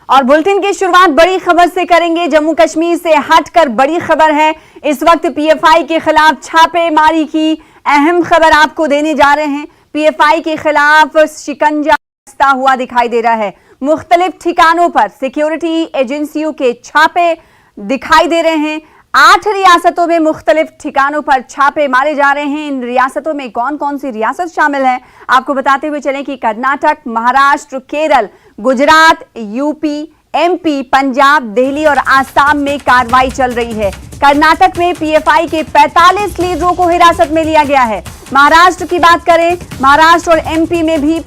और बुलेटिन की शुरुआत बड़ी खबर से करेंगे। जम्मू कश्मीर से हटकर बड़ी खबर है। इस वक्त पीएफआई के खिलाफ छापेमारी की अहम खबर आपको देने जा रहे हैं। पीएफआई के खिलाफ शिकंजा कसता हुआ दिखाई दे रहा है। मुख्तलिफ ठिकानों पर सिक्योरिटी एजेंसियों के छापे दिखाई दे रहे हैं। 8 रियासतों में मुख्तलिफ ठिकानों पर छापे मारे जा रहे हैं। इन रियासतों में कौन कौन सी रियासत शामिल है आपको बताते हुए चलें कि कर्नाटक, महाराष्ट्र, केरल, गुजरात, यूपी, एमपी, पंजाब, दिल्ली और आसाम में कार्रवाई चल रही है। कर्नाटक में पीएफआई के 45 लीडरों को हिरासत में लिया गया है। महाराष्ट्र की बात करें, महाराष्ट्र और एमपी में भी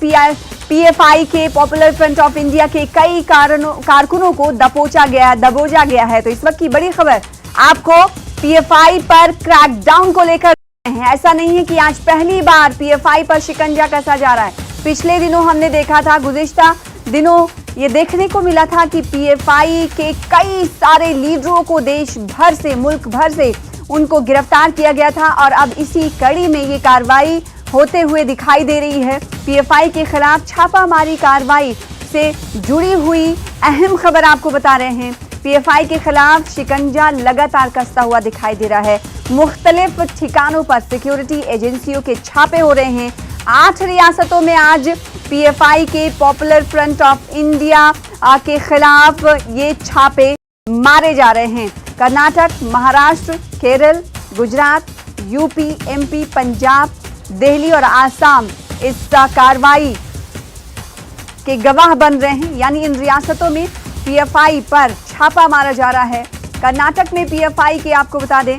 पीएफआई के पॉपुलर फ्रंट ऑफ इंडिया के कई कारकुनों को दबोचा गया है। तो इस वक्त की बड़ी खबर आपको पीएफआई पर क्रैकडाउन को लेकर है। ऐसा नहीं है कि आज पहली बार पीएफआई पर शिकंजा कसा जा रहा है। पिछले दिनों हमने देखा था, गुज़िश्ता दिनों ये देखने को मिला था कि पीएफआई के कई सारे लीडरों को देश भर से, मुल्क भर से उनको गिरफ्तार किया गया था और अब इसी कड़ी में ये कार्रवाई होते हुए दिखाई दे रही है। पीएफआई के खिलाफ छापामारी कार्रवाई से जुड़ी हुई अहम खबर आपको बता रहे हैं। पीएफआई के खिलाफ शिकंजा लगातार कसता हुआ दिखाई दे रहा है। मुख्तलिफ ठिकानों पर सिक्योरिटी एजेंसियों के छापे हो रहे हैं। 8 रियासतों में आज पीएफआई के पॉपुलर फ्रंट ऑफ इंडिया के खिलाफ ये छापे मारे जा रहे हैं। कर्नाटक, महाराष्ट्र, केरल, गुजरात, यूपी, एमपी, पंजाब, दिल्ली और आसाम इस कार्रवाई के गवाह बन रहे हैं। यानी इन रियासतों में पीएफआई पर छापा मारा जा रहा है। कर्नाटक में पीएफआई के आपको बता दें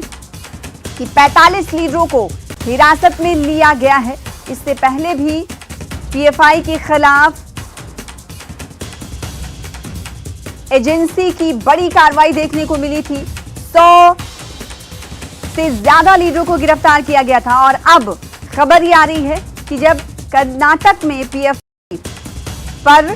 कि 45 लीडरों को हिरासत में लिया गया है। इससे पहले भी पीएफआई के खिलाफ एजेंसी की बड़ी कार्रवाई देखने को मिली थी। 100 से ज्यादा लीडरों को गिरफ्तार किया गया था और अब खबर ये आ रही है कि जब कर्नाटक में पीएफआई पर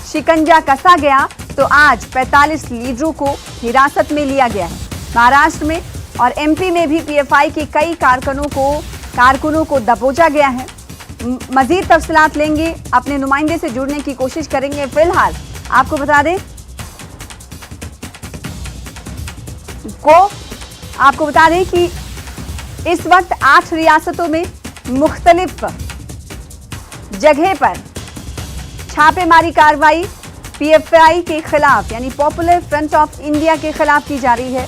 शिकंजा कसा गया तो आज 45 लीडरों को हिरासत में लिया गया है। महाराष्ट्र में और एमपी में भी पीएफआई के कई कारकुनों को दबोचा गया है। मजीद तफसीलात लेंगे, अपने नुमाइंदे से जुड़ने की कोशिश करेंगे। फिलहाल आपको बता दें कि इस वक्त 8 रियासतों में मुख्तलिफ जगह पर छापेमारी कार्रवाई पीएफआई के खिलाफ यानी पॉपुलर फ्रंट ऑफ इंडिया के खिलाफ की जा रही है।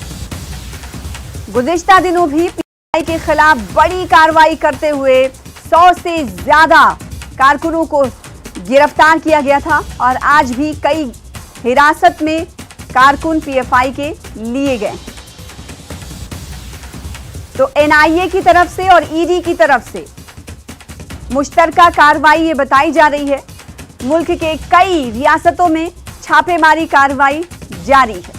गुज़िश्ता दिनों भी पीएफआई के खिलाफ बड़ी कार्रवाई करते हुए 100 से ज्यादा कारकुनों को गिरफ्तार किया गया था और आज भी कई हिरासत में कारकुन पीएफआई के लिए गए। तो एनआईए की तरफ से और ईडी की तरफ से मुश्तरका कार्रवाई ये बताई जा रही है। मुल्क के कई रियासतों में छापेमारी कार्रवाई जारी है।